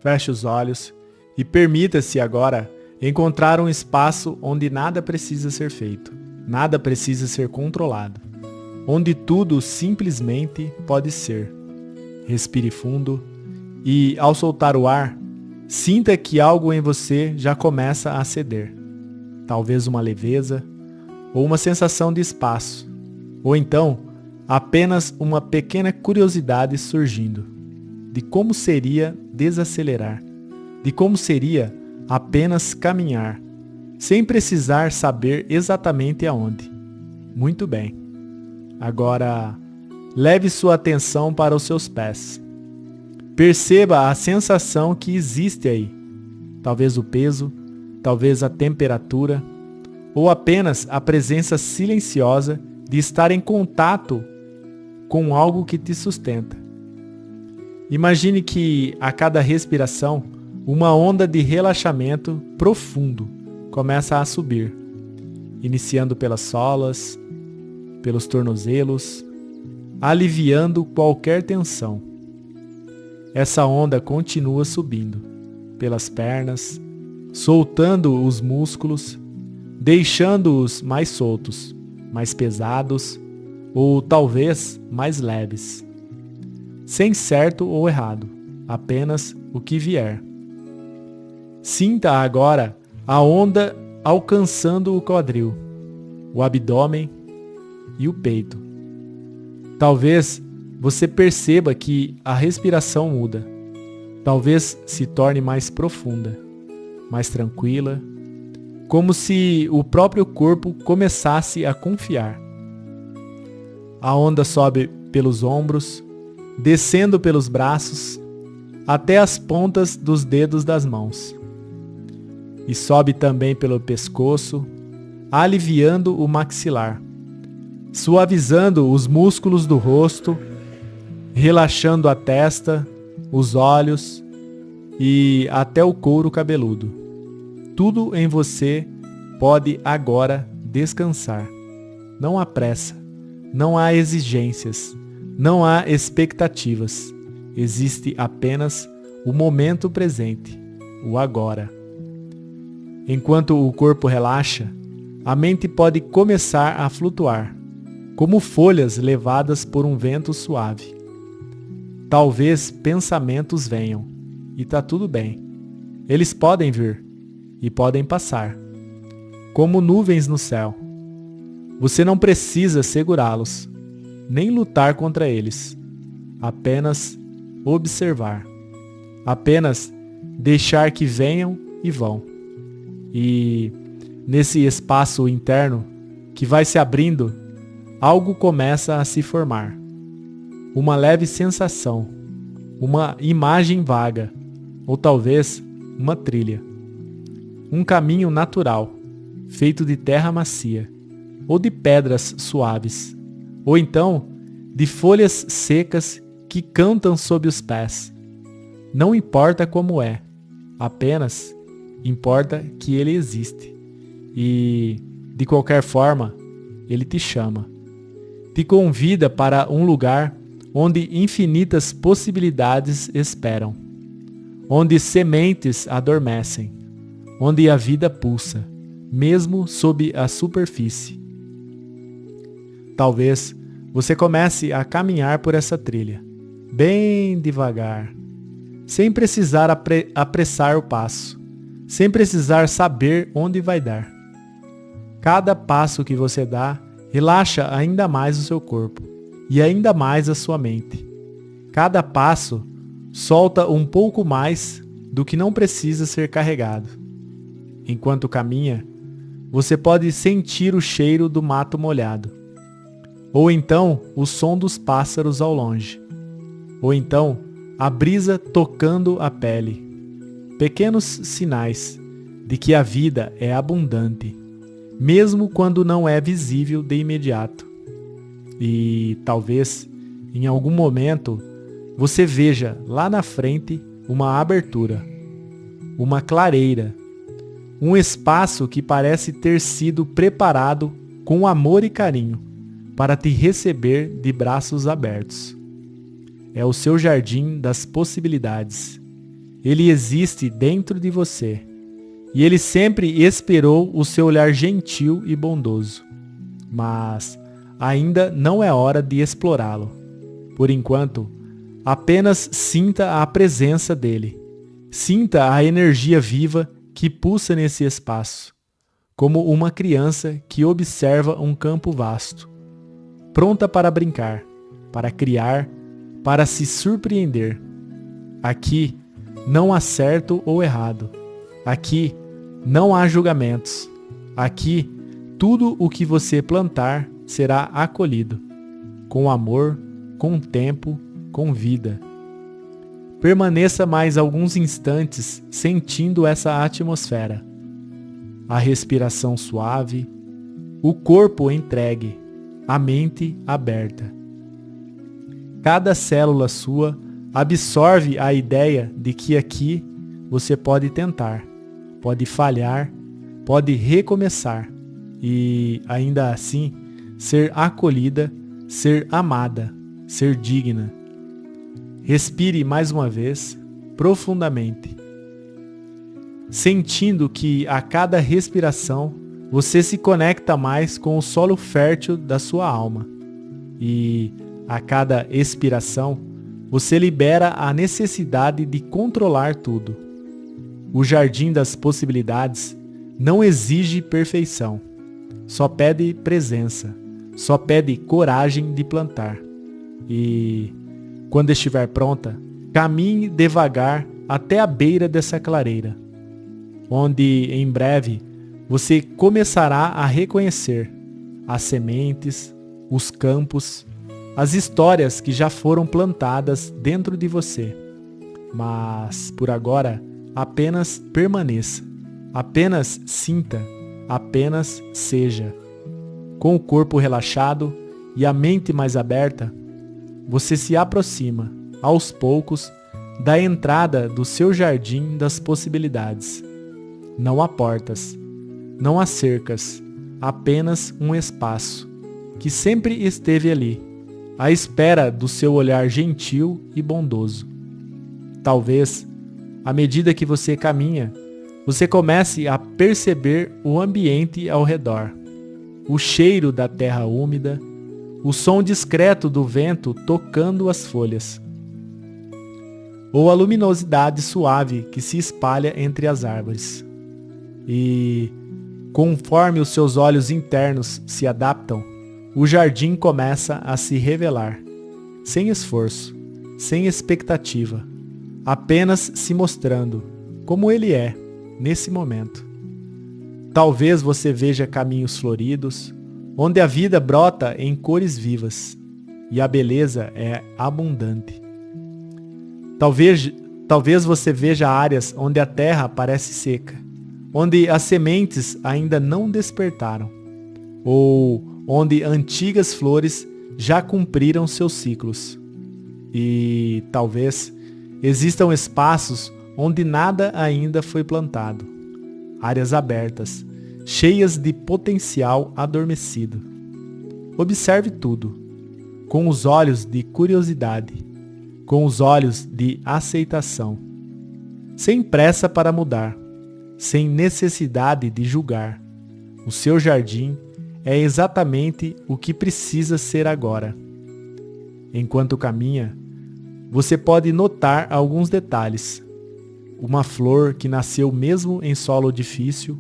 Feche os olhos e permita-se agora encontrar um espaço onde nada precisa ser feito, nada precisa ser controlado, onde tudo simplesmente pode ser. Respire fundo e, ao soltar o ar, sinta que algo em você já começa a ceder. Talvez uma leveza, ou uma sensação de espaço, ou então apenas uma pequena curiosidade surgindo, de como seria desacelerar, de como seria apenas caminhar, sem precisar saber exatamente aonde. Muito bem. Agora, leve sua atenção para os seus pés. Perceba a sensação que existe aí. Talvez o peso, talvez a temperatura, ou apenas a presença silenciosa de estar em contato com algo que te sustenta. Imagine que a cada respiração, uma onda de relaxamento profundo começa a subir, iniciando pelas solas, pelos tornozelos, aliviando qualquer tensão. Essa onda continua subindo pelas pernas, soltando os músculos, deixando-os mais soltos, mais pesados ou talvez mais leves. Sem certo ou errado, apenas o que vier. Sinta agora a onda alcançando o quadril, o abdômen e o peito. Talvez você perceba que a respiração muda. Talvez se torne mais profunda, mais tranquila, como se o próprio corpo começasse a confiar. A onda sobe pelos ombros, descendo pelos braços, até as pontas dos dedos das mãos. E sobe também pelo pescoço, aliviando o maxilar, suavizando os músculos do rosto, relaxando a testa, os olhos e até o couro cabeludo. Tudo em você pode agora descansar. Não há pressa, não há exigências, não há expectativas. Existe apenas o momento presente, o agora. Enquanto o corpo relaxa, a mente pode começar a flutuar, como folhas levadas por um vento suave. Talvez pensamentos venham, e tá tudo bem. Eles podem vir, e podem passar, como nuvens no céu. Você não precisa segurá-los, nem lutar contra eles. Apenas observar. Apenas deixar que venham e vão. E nesse espaço interno que vai se abrindo, algo começa a se formar. Uma leve sensação, uma imagem vaga, ou talvez uma trilha. Um caminho natural, feito de terra macia, ou de pedras suaves, ou então de folhas secas que cantam sob os pés. Não importa como é, apenas importa que ele existe. E, de qualquer forma, ele te chama. Te convida para um lugar onde infinitas possibilidades esperam, onde sementes adormecem, onde a vida pulsa, mesmo sob a superfície. Talvez você comece a caminhar por essa trilha, bem devagar, sem precisar apressar o passo, sem precisar saber onde vai dar. Cada passo que você dá relaxa ainda mais o seu corpo e ainda mais a sua mente. Cada passo solta um pouco mais do que não precisa ser carregado. Enquanto caminha, você pode sentir o cheiro do mato molhado, ou então o som dos pássaros ao longe, ou então a brisa tocando a pele. Pequenos sinais de que a vida é abundante, mesmo quando não é visível de imediato. E talvez, em algum momento, você veja lá na frente uma abertura, uma clareira, um espaço que parece ter sido preparado com amor e carinho para te receber de braços abertos. É o seu jardim das possibilidades. Ele existe dentro de você. E ele sempre esperou o seu olhar gentil e bondoso. Mas ainda não é hora de explorá-lo. Por enquanto, apenas sinta a presença dele. Sinta a energia viva que pulsa nesse espaço, como uma criança que observa um campo vasto, pronta para brincar, para criar, para se surpreender. Aqui não há certo ou errado. Aqui não há julgamentos. Aqui tudo o que você plantar será acolhido, com amor, com tempo, com vida. Permaneça mais alguns instantes sentindo essa atmosfera. A respiração suave, o corpo entregue, a mente aberta. Cada célula sua absorve a ideia de que aqui você pode tentar, pode falhar, pode recomeçar e, ainda assim, ser acolhida, ser amada, ser digna. Respire mais uma vez, profundamente, sentindo que a cada respiração você se conecta mais com o solo fértil da sua alma. E a cada expiração você libera a necessidade de controlar tudo. O jardim das possibilidades não exige perfeição, só pede presença, só pede coragem de plantar. E quando estiver pronta, caminhe devagar até a beira dessa clareira, onde em breve você começará a reconhecer as sementes, os campos, as histórias que já foram plantadas dentro de você. Mas, por agora, apenas permaneça, apenas sinta, apenas seja. Com o corpo relaxado e a mente mais aberta, você se aproxima, aos poucos, da entrada do seu jardim das possibilidades. Não há portas, não há cercas, apenas um espaço que sempre esteve ali, à espera do seu olhar gentil e bondoso. Talvez, à medida que você caminha, você comece a perceber o ambiente ao redor, o cheiro da terra úmida, o som discreto do vento tocando as folhas, ou a luminosidade suave que se espalha entre as árvores. E, conforme os seus olhos internos se adaptam, o jardim começa a se revelar, sem esforço, sem expectativa, apenas se mostrando como ele é, nesse momento. Talvez você veja caminhos floridos, onde a vida brota em cores vivas e a beleza é abundante. Talvez você veja áreas onde a terra parece seca, onde as sementes ainda não despertaram, ou onde antigas flores já cumpriram seus ciclos. E talvez existam espaços onde nada ainda foi plantado, áreas abertas, cheias de potencial adormecido. Observe tudo, com os olhos de curiosidade, com os olhos de aceitação, sem pressa para mudar, sem necessidade de julgar. O seu jardim é exatamente o que precisa ser agora. Enquanto caminha, você pode notar alguns detalhes. Uma flor que nasceu mesmo em solo difícil,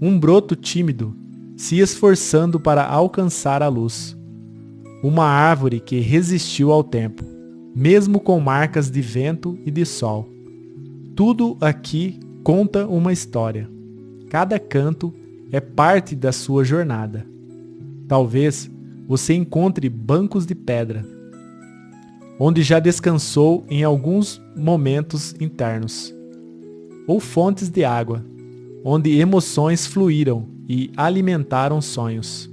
um broto tímido se esforçando para alcançar a luz, uma árvore que resistiu ao tempo, mesmo com marcas de vento e de sol. Tudo aqui conta uma história. Cada canto é parte da sua jornada. Talvez você encontre bancos de pedra, onde já descansou em alguns momentos internos, ou fontes de água, onde emoções fluíram e alimentaram sonhos,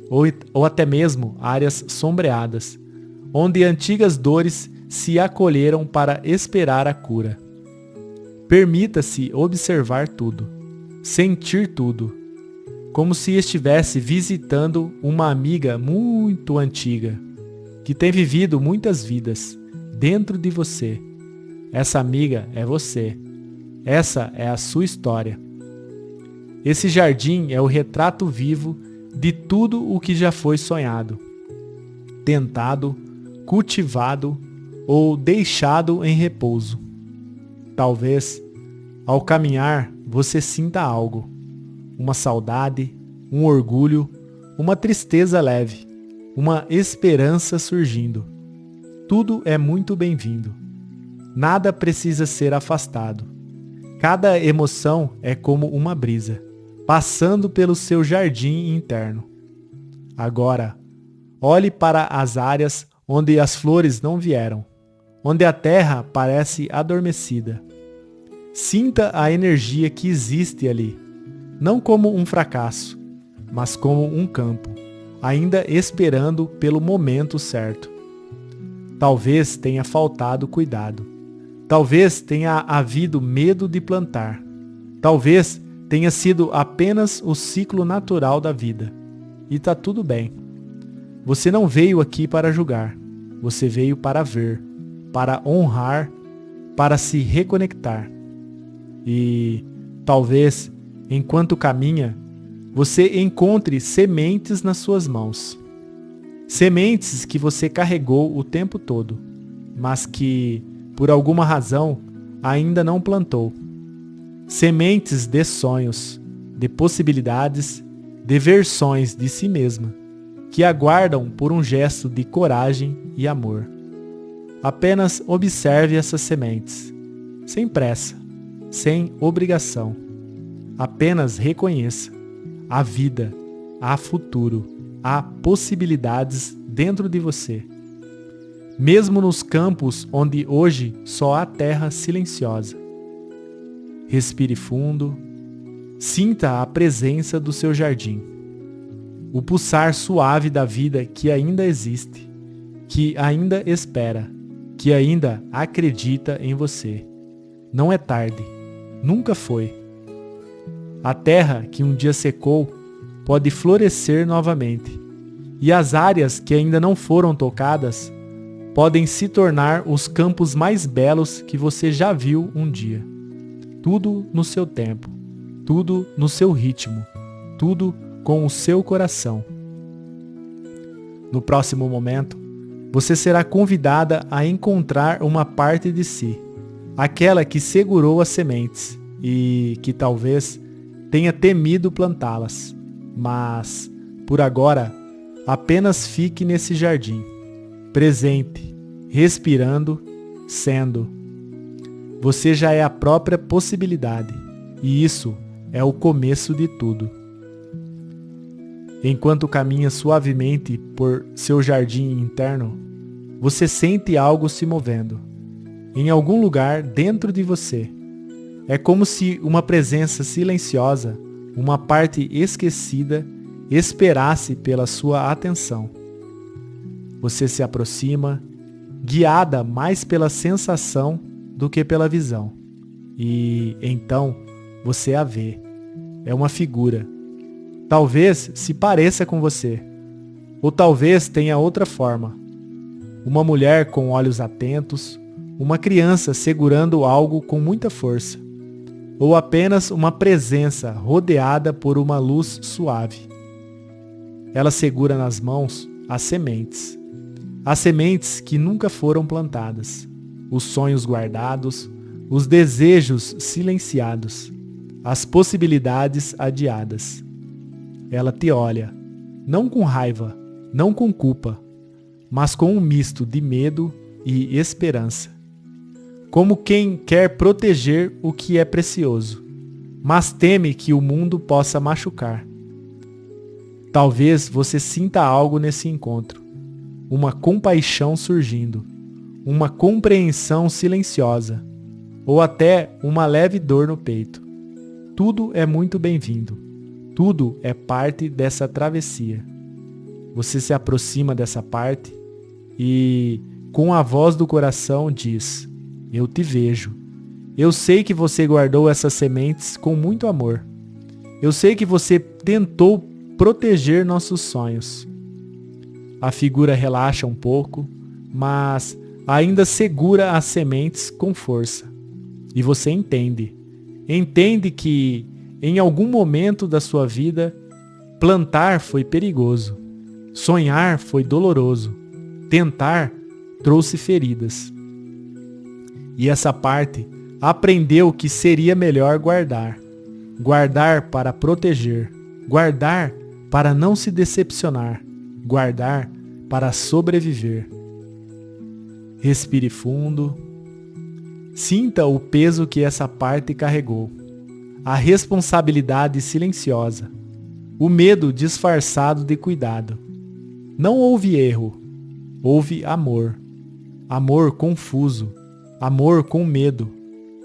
ou até mesmo áreas sombreadas, onde antigas dores se acolheram para esperar a cura. Permita-se observar tudo, sentir tudo, como se estivesse visitando uma amiga muito antiga, que tem vivido muitas vidas dentro de você, Essa amiga é você. Essa é a sua história. Esse jardim é o retrato vivo de tudo o que já foi sonhado, tentado, cultivado ou deixado em repouso. Talvez, ao caminhar, você sinta algo, uma saudade, um orgulho, uma tristeza leve, uma esperança surgindo. Tudo é muito bem-vindo. Nada precisa ser afastado. Cada emoção é como uma brisa, passando pelo seu jardim interno. Agora, olhe para as áreas onde as flores não vieram, onde a terra parece adormecida. Sinta a energia que existe ali, não como um fracasso, mas como um campo, ainda esperando pelo momento certo. Talvez tenha faltado cuidado. Talvez tenha havido medo de plantar. Talvez tenha sido apenas o ciclo natural da vida. E tá tudo bem. Você não veio aqui para julgar. Você veio para ver, para honrar, para se reconectar. E talvez, enquanto caminha, você encontre sementes nas suas mãos. Sementes que você carregou o tempo todo, mas que, por alguma razão, ainda não plantou. Sementes de sonhos, de possibilidades, de versões de si mesma, que aguardam por um gesto de coragem e amor. Apenas observe essas sementes, sem pressa, sem obrigação. Apenas reconheça. Há vida, há futuro, há possibilidades dentro de você. Mesmo nos campos onde hoje só há terra silenciosa. Respire fundo, sinta a presença do seu jardim. O pulsar suave da vida que ainda existe, que ainda espera, que ainda acredita em você. Não é tarde, nunca foi. A terra que um dia secou pode florescer novamente, e as áreas que ainda não foram tocadas podem se tornar os campos mais belos que você já viu um dia. Tudo no seu tempo, tudo no seu ritmo, tudo com o seu coração. No próximo momento, você será convidada a encontrar uma parte de si, aquela que segurou as sementes e que talvez tenha temido plantá-las, mas, por agora, apenas fique nesse jardim, presente, respirando, sendo. Você já é a própria possibilidade, e isso é o começo de tudo. Enquanto caminha suavemente por seu jardim interno, você sente algo se movendo, em algum lugar dentro de você. É como se uma presença silenciosa, uma parte esquecida, esperasse pela sua atenção. Você se aproxima, guiada mais pela sensação do que pela visão. E então você a vê. É uma figura. Talvez se pareça com você. Ou talvez tenha outra forma. Uma mulher com olhos atentos, uma criança segurando algo com muita força. Ou apenas uma presença rodeada por uma luz suave. Ela segura nas mãos as sementes. As sementes que nunca foram plantadas. Os sonhos guardados, os desejos silenciados, as possibilidades adiadas. Ela te olha, não com raiva, não com culpa, mas com um misto de medo e esperança. Como quem quer proteger o que é precioso, mas teme que o mundo possa machucar. Talvez você sinta algo nesse encontro, uma compaixão surgindo, uma compreensão silenciosa, ou até uma leve dor no peito. Tudo é muito bem-vindo, tudo é parte dessa travessia. Você se aproxima dessa parte e, com a voz do coração, diz: eu te vejo. Eu sei que você guardou essas sementes com muito amor. Eu sei que você tentou proteger nossos sonhos. A figura relaxa um pouco, mas ainda segura as sementes com força. E você entende que em algum momento da sua vida, plantar foi perigoso, sonhar foi doloroso, tentar trouxe feridas. E essa parte aprendeu que seria melhor guardar. Guardar para proteger, guardar para não se decepcionar, guardar para sobreviver. Respire fundo. Sinta o peso que essa parte carregou. A responsabilidade silenciosa. O medo disfarçado de cuidado. Não houve erro. Houve amor. Amor confuso. Amor com medo.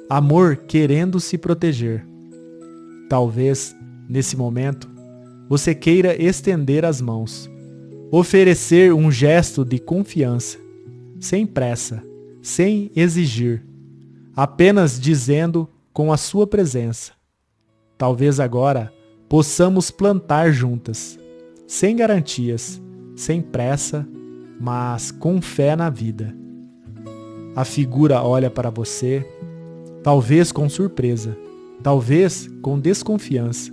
Amor querendo se proteger. Talvez, nesse momento, você queira estender as mãos. Oferecer um gesto de confiança. Sem pressa. Sem exigir. Apenas dizendo com a sua presença. Talvez agora possamos plantar juntas. Sem garantias. Sem pressa, mas com fé na vida. A figura olha para você, talvez com surpresa, talvez com desconfiança,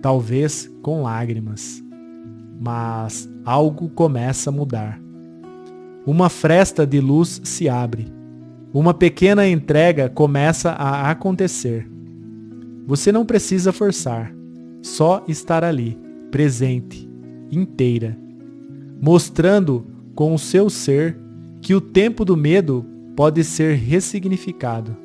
talvez com lágrimas. Mas algo começa a mudar. Uma fresta de luz se abre. Uma pequena entrega começa a acontecer. Você não precisa forçar, só estar ali, presente, inteira, mostrando com o seu ser que o tempo do medo pode ser ressignificado,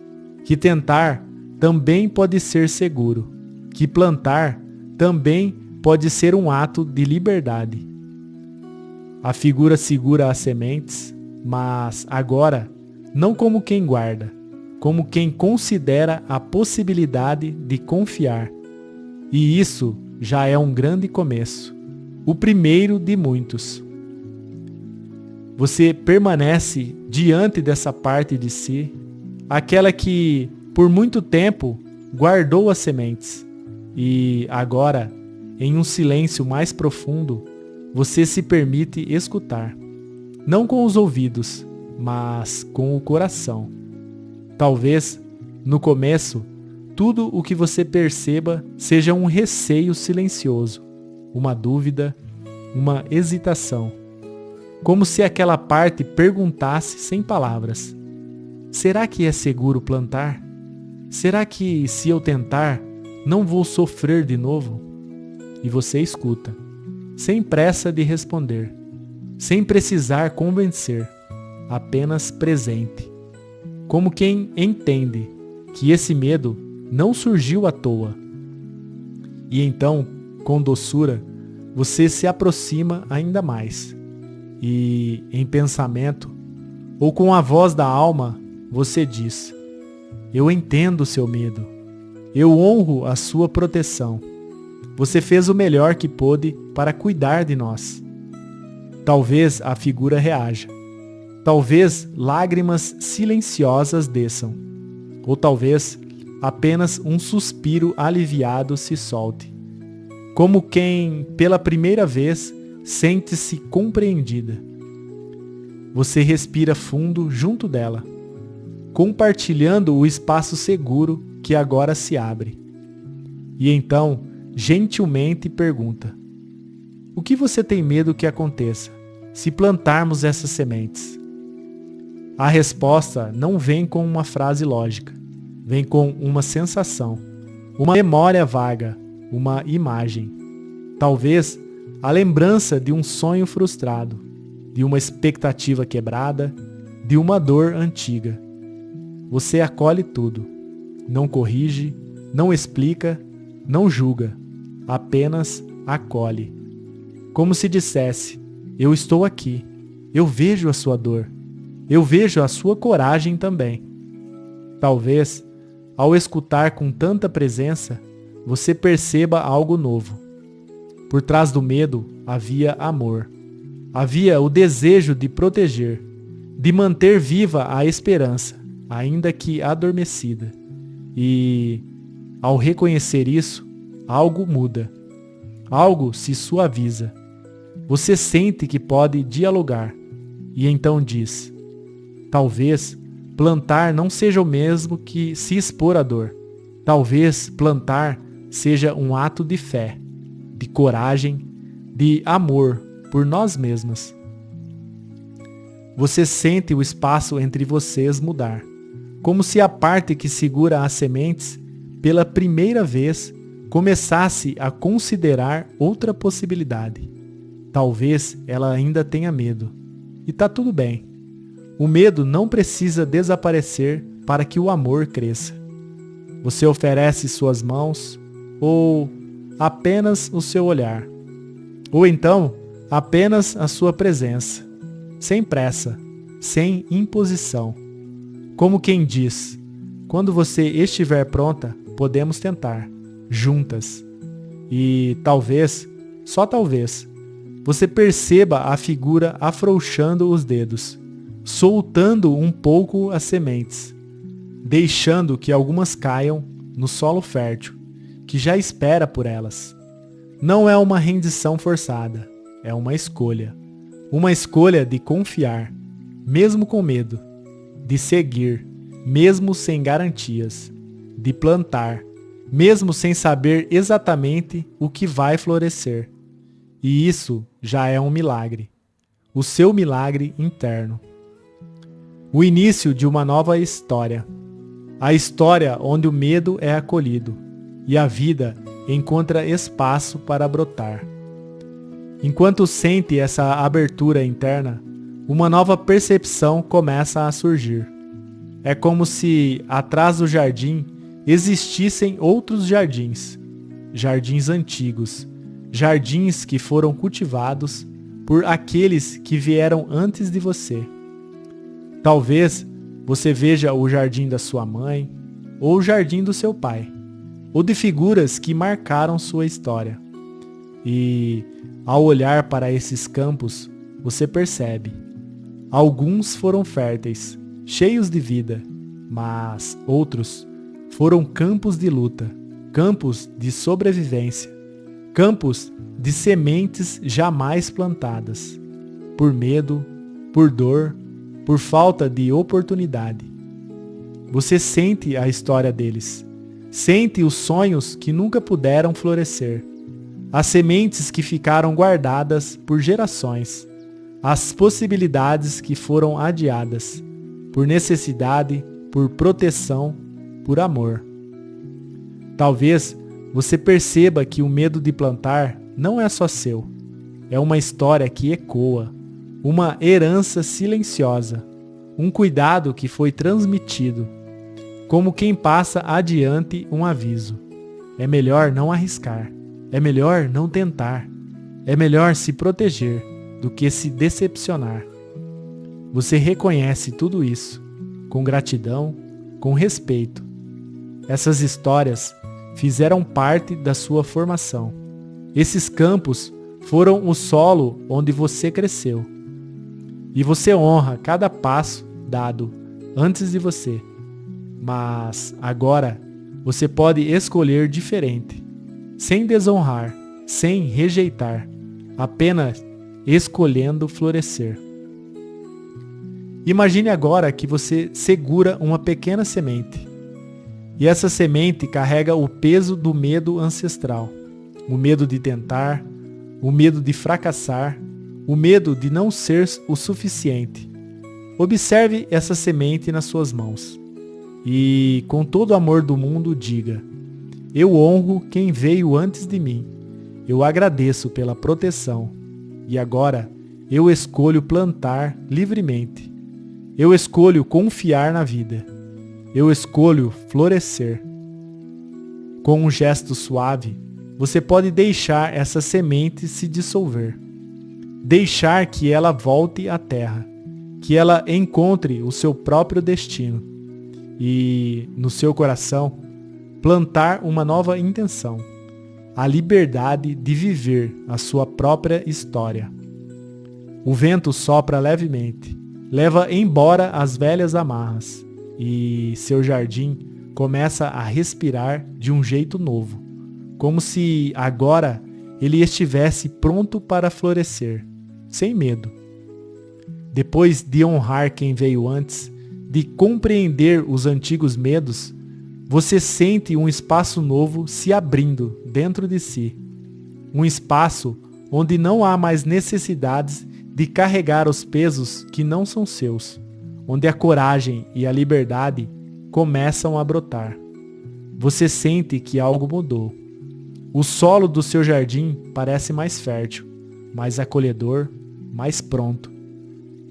que tentar também pode ser seguro, que plantar também pode ser um ato de liberdade. A figura segura as sementes, mas agora não como quem guarda, como quem considera a possibilidade de confiar. E isso já é um grande começo, o primeiro de muitos. Você permanece diante dessa parte de si, aquela que, por muito tempo, guardou as sementes. E agora, em um silêncio mais profundo, você se permite escutar. Não com os ouvidos, mas com o coração. Talvez, no começo, tudo o que você perceba seja um receio silencioso, uma dúvida, uma hesitação. Como se aquela parte perguntasse sem palavras: será que é seguro plantar? Será que, se eu tentar, não vou sofrer de novo? E você escuta, sem pressa de responder, sem precisar convencer, apenas presente. Como quem entende que esse medo não surgiu à toa. E então, com doçura, você se aproxima ainda mais. E, em pensamento, ou com a voz da alma, você diz: eu entendo o seu medo. Eu honro a sua proteção. Você fez o melhor que pôde para cuidar de nós. Talvez a figura reaja. Talvez lágrimas silenciosas desçam. Ou talvez apenas um suspiro aliviado se solte. Como quem, pela primeira vez, sente-se compreendida. Você respira fundo junto dela, compartilhando o espaço seguro que agora se abre. E então, gentilmente pergunta: o que você tem medo que aconteça se plantarmos essas sementes? A resposta não vem com uma frase lógica, vem com uma sensação, uma memória vaga, uma imagem. Talvez a lembrança de um sonho frustrado, de uma expectativa quebrada, de uma dor antiga. Você acolhe tudo. Não corrige, não explica, não julga. Apenas acolhe. Como se dissesse: eu estou aqui. Eu vejo a sua dor. Eu vejo a sua coragem também. Talvez, ao escutar com tanta presença, você perceba algo novo. Por trás do medo havia amor. Havia o desejo de proteger, de manter viva a esperança, ainda que adormecida. E, ao reconhecer isso, algo muda. Algo se suaviza. Você sente que pode dialogar. E então diz: Talvez plantar não seja o mesmo que se expor à dor. Talvez plantar seja um ato de fé, de coragem, de amor por nós mesmas. Você sente o espaço entre vocês mudar, como se a parte que segura as sementes, pela primeira vez, começasse a considerar outra possibilidade. Talvez ela ainda tenha medo. E tá tudo bem. O medo não precisa desaparecer para que o amor cresça. Você oferece suas mãos, ou apenas o seu olhar, ou então apenas a sua presença, sem pressa, sem imposição. Como quem diz, quando você estiver pronta, podemos tentar, juntas. E talvez, só talvez, você perceba a figura afrouxando os dedos, soltando um pouco as sementes, deixando que algumas caiam no solo fértil, que já espera por elas. Não é uma rendição forçada, é uma escolha. Uma escolha de confiar, mesmo com medo, de seguir, mesmo sem garantias, de plantar, mesmo sem saber exatamente o que vai florescer. E isso já é um milagre, o seu milagre interno. O início de uma nova história. A história onde o medo é acolhido e a vida encontra espaço para brotar. Enquanto sente essa abertura interna, uma nova percepção começa a surgir. É como se atrás do jardim existissem outros jardins, jardins antigos, jardins que foram cultivados por aqueles que vieram antes de você. Talvez você veja o jardim da sua mãe, ou o jardim do seu pai, ou de figuras que marcaram sua história. E, ao olhar para esses campos, você percebe. Alguns foram férteis, cheios de vida, mas outros foram campos de luta, campos de sobrevivência, campos de sementes jamais plantadas, por medo, por dor, por falta de oportunidade. Você sente a história deles, sente os sonhos que nunca puderam florescer, as sementes que ficaram guardadas por gerações, as possibilidades que foram adiadas, por necessidade, por proteção, por amor. Talvez você perceba que o medo de plantar não é só seu, é uma história que ecoa, uma herança silenciosa, um cuidado que foi transmitido, como quem passa adiante um aviso. É melhor não arriscar, é melhor não tentar, é melhor se proteger do que se decepcionar. Você reconhece tudo isso, com gratidão, com respeito. Essas histórias fizeram parte da sua formação. Esses campos foram o solo onde você cresceu. E você honra cada passo dado antes de você. Mas agora você pode escolher diferente, sem desonrar, sem rejeitar, apenas escolhendo florescer. Imagine agora que você segura uma pequena semente. E essa semente carrega o peso do medo ancestral. O medo de tentar, o medo de fracassar, o medo de não ser o suficiente. Observe essa semente nas suas mãos. E, com todo o amor do mundo, diga: eu honro quem veio antes de mim. Eu agradeço pela proteção. E agora, eu escolho plantar livremente. Eu escolho confiar na vida. Eu escolho florescer. Com um gesto suave, você pode deixar essa semente se dissolver. Deixar que ela volte à terra. Que ela encontre o seu próprio destino. E, no seu coração, plantar uma nova intenção. A liberdade de viver a sua própria história. O vento sopra levemente, leva embora as velhas amarras, e seu jardim começa a respirar de um jeito novo, como se agora ele estivesse pronto para florescer, sem medo. Depois de honrar quem veio antes, de compreender os antigos medos, você sente um espaço novo se abrindo dentro de si. Um espaço onde não há mais necessidades de carregar os pesos que não são seus, onde a coragem e a liberdade começam a brotar. Você sente que algo mudou. O solo do seu jardim parece mais fértil, mais acolhedor, mais pronto.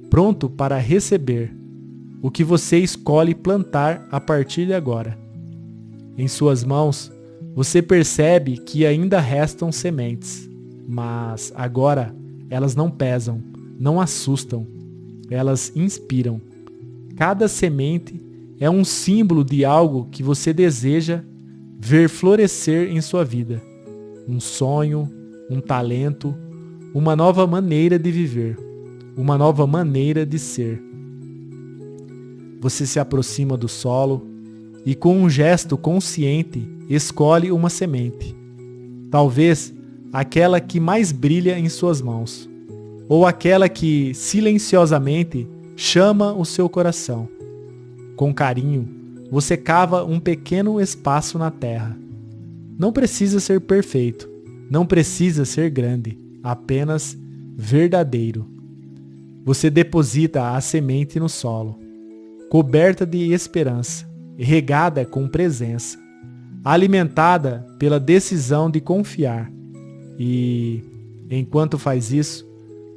Pronto para receber o que você escolhe plantar a partir de agora. Em suas mãos, você percebe que ainda restam sementes, mas agora elas não pesam, não assustam, elas inspiram. Cada semente é um símbolo de algo que você deseja ver florescer em sua vida. Um sonho, um talento, uma nova maneira de viver, uma nova maneira de ser. Você se aproxima do solo e, com um gesto consciente, escolhe uma semente. Talvez aquela que mais brilha em suas mãos, ou aquela que silenciosamente chama o seu coração. Com carinho, você cava um pequeno espaço na terra. Não precisa ser perfeito, não precisa ser grande, apenas verdadeiro. Você deposita a semente no solo, coberta de esperança, regada com presença, alimentada pela decisão de confiar. E, enquanto faz isso,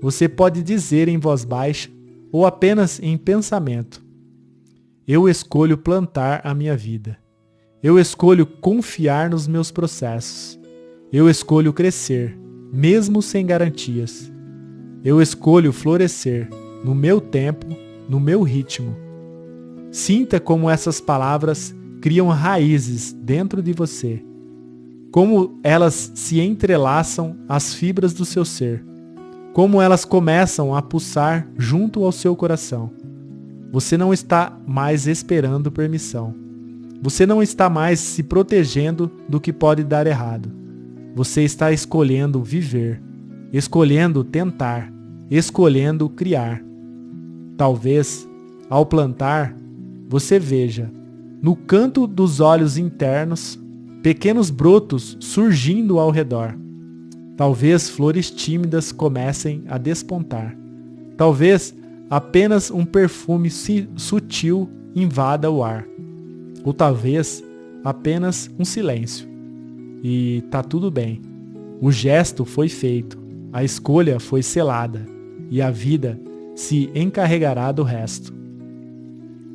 você pode dizer em voz baixa ou apenas em pensamento: eu escolho plantar a minha vida. Eu escolho confiar nos meus processos. Eu escolho crescer, mesmo sem garantias. Eu escolho florescer no meu tempo, no meu ritmo. Sinta como essas palavras criam raízes dentro de você. Como elas se entrelaçam às fibras do seu ser. Como elas começam a pulsar junto ao seu coração. Você não está mais esperando permissão. Você não está mais se protegendo do que pode dar errado. Você está escolhendo viver, escolhendo tentar, escolhendo criar. Talvez, ao plantar, você veja, no canto dos olhos internos, pequenos brotos surgindo ao redor. Talvez flores tímidas comecem a despontar. Talvez apenas um perfume sutil invada o ar. Ou talvez apenas um silêncio. E tá tudo bem. O gesto foi feito, a escolha foi selada, e a vida se encarregará do resto.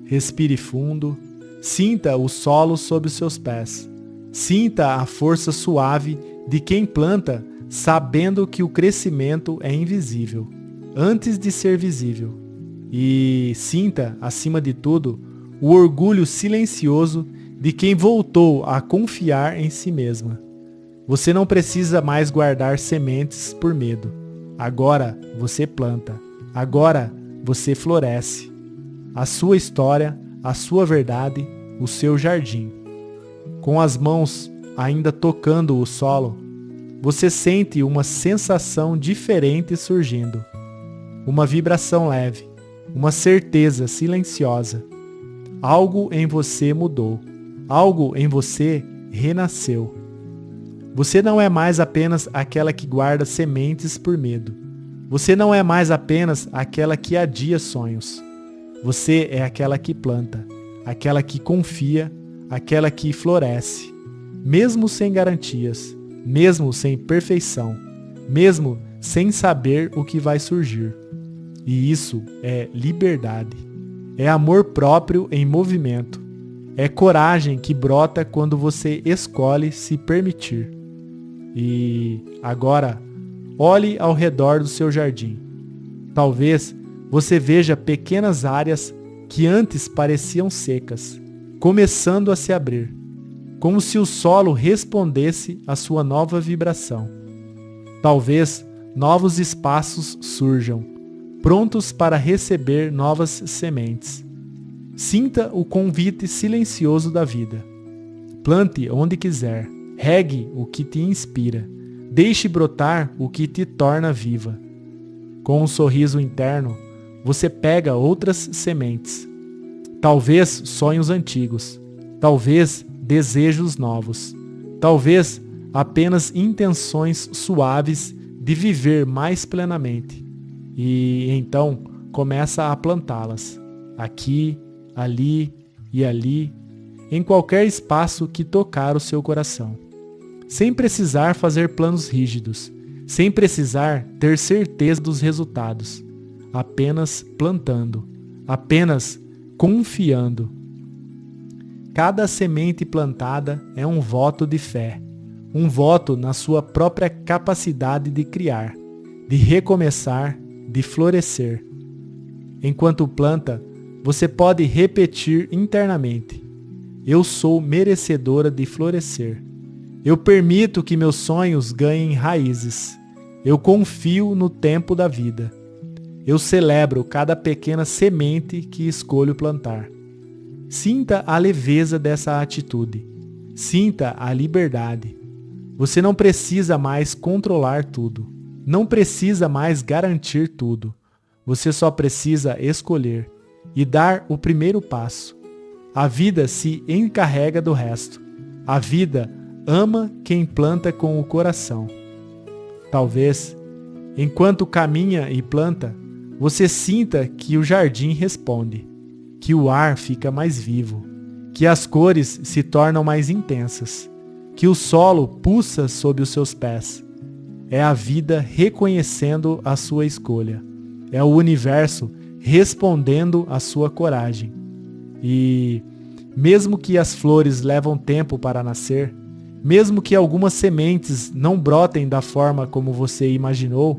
Respire fundo, sinta o solo sob os seus pés. Sinta a força suave de quem planta, sabendo que o crescimento é invisível, antes de ser visível. E sinta, acima de tudo, o orgulho silencioso de quem voltou a confiar em si mesma. Você não precisa mais guardar sementes por medo. Agora você planta. Agora você floresce. A sua história, a sua verdade, o seu jardim. Com as mãos ainda tocando o solo, você sente uma sensação diferente surgindo. Uma vibração leve, uma certeza silenciosa. Algo em você mudou. Algo em você renasceu. Você não é mais apenas aquela que guarda sementes por medo. Você não é mais apenas aquela que adia sonhos. Você é aquela que planta, aquela que confia, aquela que floresce, mesmo sem garantias, mesmo sem perfeição, mesmo sem saber o que vai surgir. E isso é liberdade. É amor próprio em movimento. É coragem que brota quando você escolhe se permitir. E agora, olhe ao redor do seu jardim. Talvez você veja pequenas áreas que antes pareciam secas, começando a se abrir, como se o solo respondesse à sua nova vibração. Talvez novos espaços surjam, prontos para receber novas sementes. Sinta o convite silencioso da vida. Plante onde quiser, regue o que te inspira, deixe brotar o que te torna viva. Com um sorriso interno, você pega outras sementes. Talvez sonhos antigos, talvez desejos novos, talvez apenas intenções suaves de viver mais plenamente. E então começa a plantá-las, aqui, ali e ali, em qualquer espaço que tocar o seu coração. Sem precisar fazer planos rígidos, sem precisar ter certeza dos resultados, apenas plantando, apenas confiando. Cada semente plantada é um voto de fé, um voto na sua própria capacidade de criar, de recomeçar, de florescer. Enquanto planta, você pode repetir internamente: eu sou merecedora de florescer. Eu permito que meus sonhos ganhem raízes. Eu confio no tempo da vida. Eu celebro cada pequena semente que escolho plantar. Sinta a leveza dessa atitude. Sinta a liberdade. Você não precisa mais controlar tudo. Não precisa mais garantir tudo. Você só precisa escolher e dar o primeiro passo. A vida se encarrega do resto. A vida ama quem planta com o coração. Talvez, enquanto caminha e planta, você sinta que o jardim responde, que o ar fica mais vivo, que as cores se tornam mais intensas, que o solo pulsa sob os seus pés. É a vida reconhecendo a sua escolha. É o universo respondendo à sua coragem. E, mesmo que as flores levam tempo para nascer, mesmo que algumas sementes não brotem da forma como você imaginou,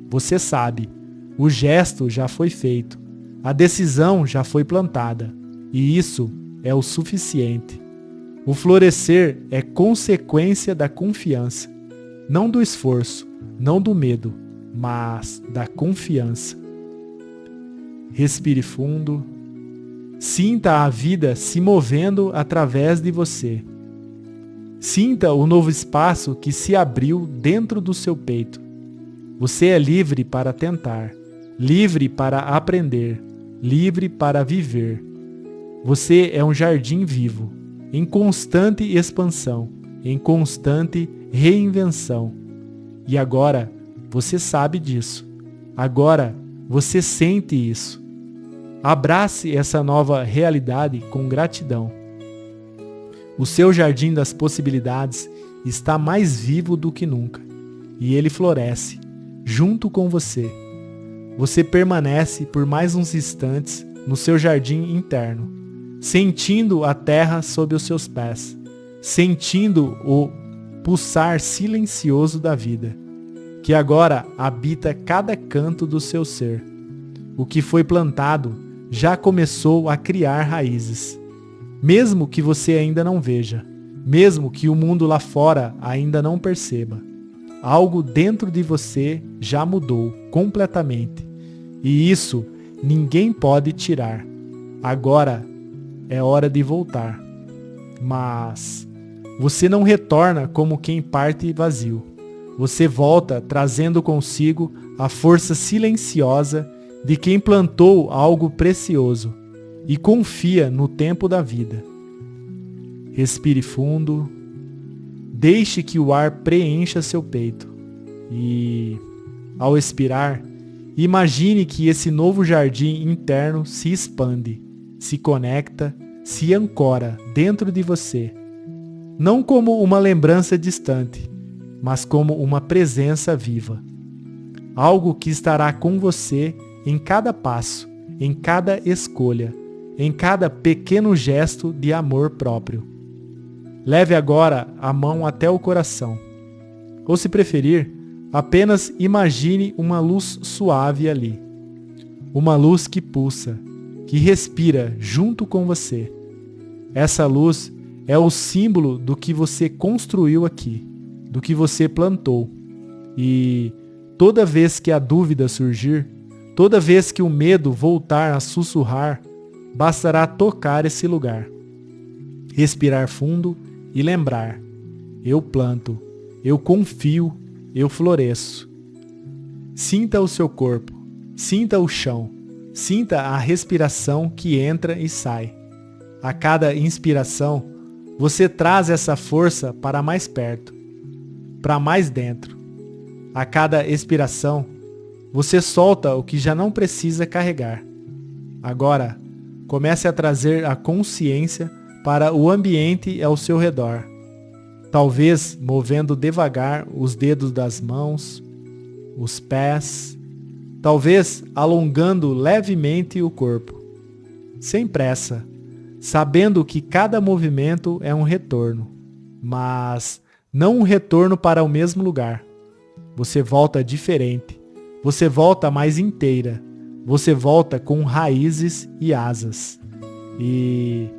você sabe, o gesto já foi feito, a decisão já foi plantada, e isso é o suficiente. O florescer é consequência da confiança, não do esforço, não do medo, mas da confiança. Respire fundo. Sinta a vida se movendo através de você. Sinta o novo espaço que se abriu dentro do seu peito. Você é livre para tentar, livre para aprender, livre para viver. Você é um jardim vivo, em constante expansão, em constante reinvenção. E agora você sabe disso. Agora você sente isso. Abrace essa nova realidade com gratidão. O seu jardim das possibilidades está mais vivo do que nunca, e ele floresce, junto com você. Você permanece por mais uns instantes no seu jardim interno, sentindo a terra sob os seus pés, sentindo o pulsar silencioso da vida, que agora habita cada canto do seu ser. O que foi plantado já começou a criar raízes. Mesmo que você ainda não veja, mesmo que o mundo lá fora ainda não perceba, algo dentro de você já mudou completamente. E isso ninguém pode tirar. Agora é hora de voltar. Mas você não retorna como quem parte vazio. Você volta trazendo consigo a força silenciosa de quem plantou algo precioso e confia no tempo da vida. Respire fundo, deixe que o ar preencha seu peito e, ao expirar, imagine que esse novo jardim interno se expande, se conecta, se ancora dentro de você, não como uma lembrança distante, mas como uma presença viva. Algo que estará com você em cada passo, em cada escolha, em cada pequeno gesto de amor próprio. Leve agora a mão até o coração. Ou, se preferir, apenas imagine uma luz suave ali. Uma luz que pulsa, que respira junto com você. Essa luz é o símbolo do que você construiu aqui, do que você plantou. E toda vez que a dúvida surgir, toda vez que o medo voltar a sussurrar, bastará tocar esse lugar, respirar fundo e lembrar: eu planto, eu confio, eu floresço. Sinta o seu corpo, sinta o chão, Sinta a respiração que entra e sai. A cada inspiração, você traz essa força para mais perto, para mais dentro. A cada expiração, você solta o que já não precisa carregar. Agora, comece a trazer a consciência para o ambiente ao seu redor. Talvez movendo devagar os dedos das mãos, os pés, talvez alongando levemente o corpo, sem pressa, sabendo que cada movimento é um retorno, mas não um retorno para o mesmo lugar. Você volta diferente, você volta mais inteira, você volta com raízes e asas. E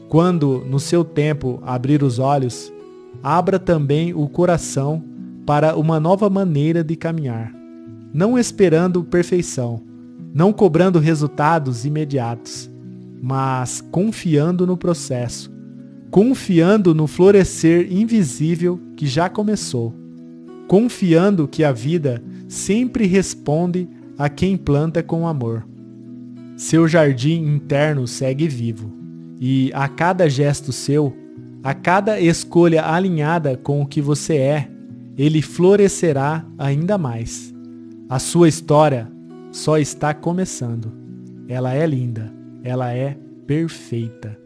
quando no seu tempo abrir os olhos, abra também o coração para uma nova maneira de caminhar, não esperando perfeição, não cobrando resultados imediatos, mas confiando no processo, confiando no florescer invisível que já começou, confiando que a vida sempre responde a quem planta com amor. Seu jardim interno segue vivo, e a cada gesto seu, a cada escolha alinhada com o que você é, ele florescerá ainda mais. A sua história só está começando. Ela é linda, ela é perfeita.